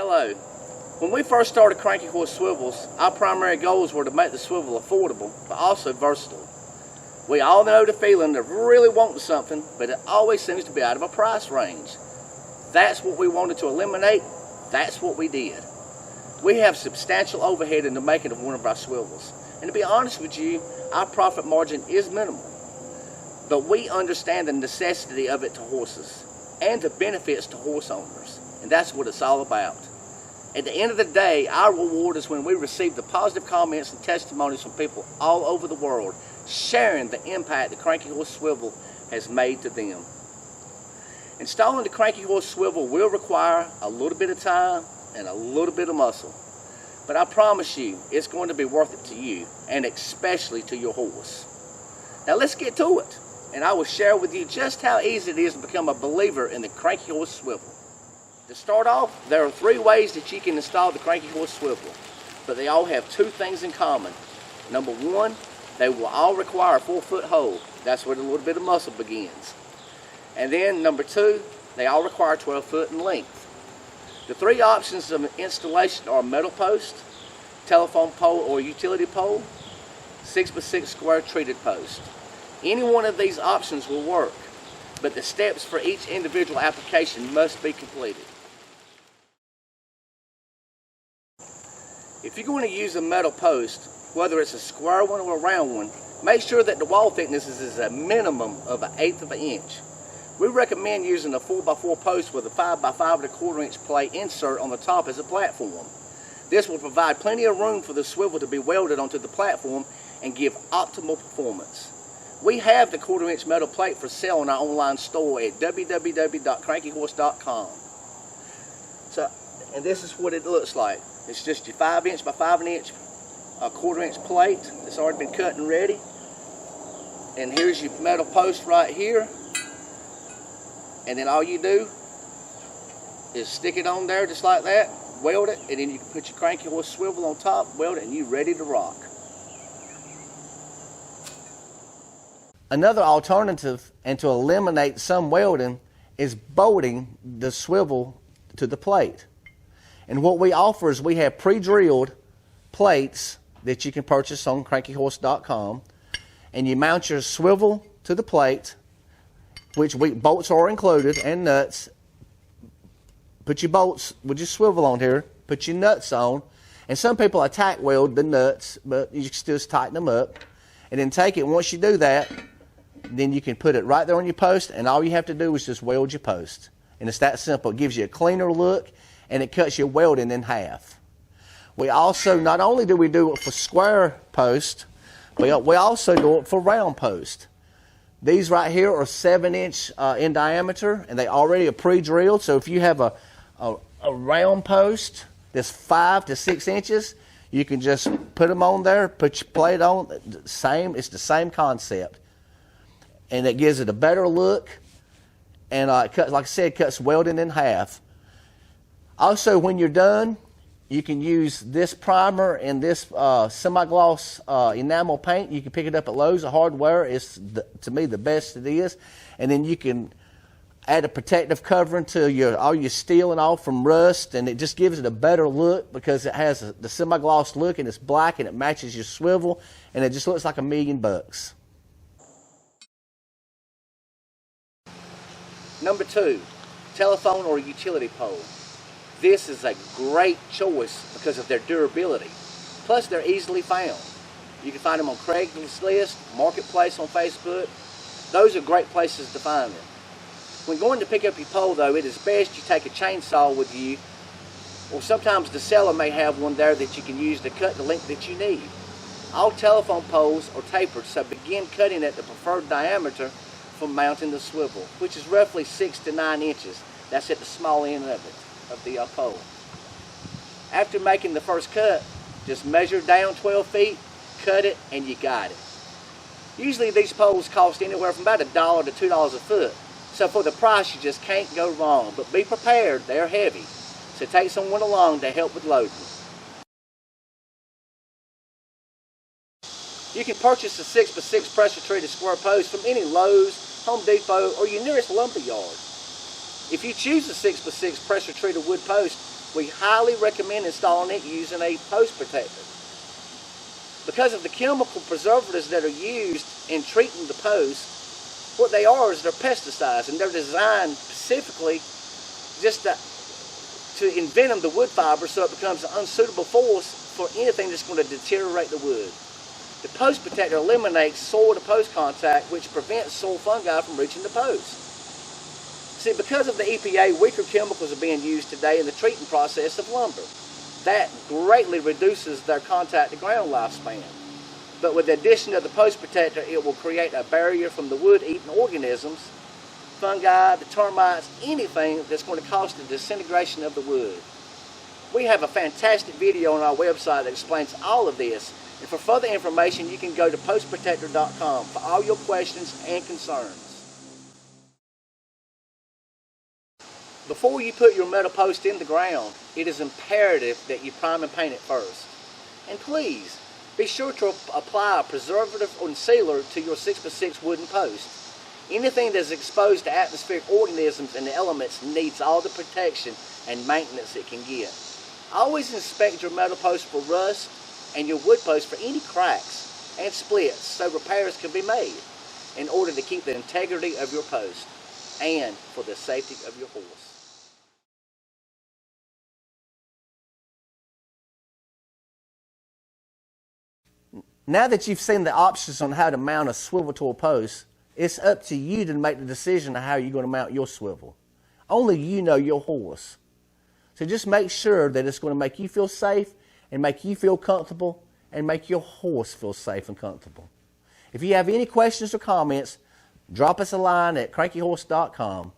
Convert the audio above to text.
Hello. When we first started Cranky Horse Swivels, our primary goals were to make the swivel affordable, but also versatile. We all know the feeling of really wanting something, but it always seems to be out of a price range. That's what we wanted to eliminate. That's what we did. We have substantial overhead in the making of one of our swivels. And to be honest with you, our profit margin is minimal. But we understand the necessity of it to horses and the benefits to horse owners. And that's what it's all about. At the end of the day, our reward is when we receive the positive comments and testimonies from people all over the world sharing the impact the Cranky Horse Swivel has made to them. Installing the Cranky Horse Swivel will require a little bit of time and a little bit of muscle. But I promise you, it's going to be worth it to you, and especially to your horse. Now let's get to it, and I will share with you just how easy it is to become a believer in the Cranky Horse Swivel. To start off, there are 3 ways that you can install the Cranky Horse Swivel, but they all have 2 things in common. Number 1, they will all require a 4-foot hole. That's where the little bit of muscle begins. And then number 2, they all require 12 foot in length. The 3 options of installation are metal post, telephone pole or utility pole, 6x6 square treated post. Any one of these options will work, but the steps for each individual application must be completed. If you're going to use a metal post, whether it's a square one or a round one, make sure that the wall thickness is a minimum of 1/8 of an inch. We recommend using a 4x4 post with a 5x5 1/4 inch plate insert on the top as a platform. This will provide plenty of room for the swivel to be welded onto the platform and give optimal performance. We have the 1/4 inch metal plate for sale on our online store at www.crankyhorse.com. And this is what it looks like. It's just your 5 inch by 5 inch, a 1/4 inch plate that's already been cut and ready. And here's your metal post right here. And then all you do is stick it on there just like that, weld it, and then you can put your Cranky Horse Swivel on top, weld it, and you're ready to rock. Another alternative, and to eliminate some welding, is bolting the swivel to the plate. And what we offer is we have pre-drilled plates that you can purchase on crankyhorse.com, and you mount your swivel to the plate, which bolts are included, and nuts. Put your bolts with your swivel on here, put your nuts on, and some people attack weld the nuts, but you can still tighten them up. And then take it, once you do that, then you can put it right there on your post, and all you have to do is just weld your post. And it's that simple. It gives you a cleaner look, and it cuts your welding in half. We also, not only do we do it for square post, we also do it for round post. These right here are 7 inch in diameter, and they already are pre-drilled. So if you have a round post that's 5 to 6 inches, you can just put them on there, put your plate on. It's the same concept, and it gives it a better look. And it cuts, like I said, cuts welding in half. Also, when you're done, you can use this primer and this semi-gloss enamel paint. You can pick it up at Lowe's or Hardware. It's, to me, the best it is. And then you can add a protective covering to all your steel and all from rust, and it just gives it a better look because it has the semi-gloss look, and it's black, and it matches your swivel, and it just looks like $1,000,000. Number 2, telephone or utility pole. This is a great choice because of their durability. Plus, they're easily found. You can find them on Craigslist, Marketplace on Facebook. Those are great places to find them. When going to pick up your pole, though, it is best you take a chainsaw with you, or sometimes the seller may have one there that you can use to cut the length that you need. All telephone poles are tapered, so begin cutting at the preferred diameter for mounting the swivel, which is roughly 6 to 9 inches. That's at the small end of it, of the pole. After making the first cut, just measure down 12 feet, cut it, and you got it. Usually these poles cost anywhere from about $1 to $2 a foot. So for the price, you just can't go wrong. But be prepared, they're heavy. So take someone along to help with loading. You can purchase a 6x6 pressure treated square post from any Lowe's, Home Depot, or your nearest lumber yard. If you choose a 6x6 pressure treated wood post, we highly recommend installing it using a post protector. Because of the chemical preservatives that are used in treating the post, what they are is they're pesticides, and they're designed specifically just to envenom the wood fiber so it becomes an unsuitable force for anything that's going to deteriorate the wood. The post protector eliminates soil-to-post contact, which prevents soil fungi from reaching the post. See, because of the EPA, weaker chemicals are being used today in the treating process of lumber. That greatly reduces their contact-to-ground lifespan. But with the addition of the post protector, it will create a barrier from the wood-eating organisms, fungi, the termites, anything that's going to cause the disintegration of the wood. We have a fantastic video on our website that explains all of this. And for further information, you can go to postprotector.com for all your questions and concerns. Before you put your metal post in the ground, it is imperative that you prime and paint it first. And please, be sure to apply a preservative or sealer to your 6x6 wooden post. Anything that is exposed to atmospheric organisms and elements needs all the protection and maintenance it can get. Always inspect your metal post for rust and your wood post for any cracks and splits so repairs can be made in order to keep the integrity of your post and for the safety of your horse. Now that you've seen the options on how to mount a swivel to a post, it's up to you to make the decision of how you're going to mount your swivel. Only you know your horse. So just make sure that it's going to make you feel safe and make you feel comfortable and make your horse feel safe and comfortable. If you have any questions or comments, drop us a line at crankyhorse.com.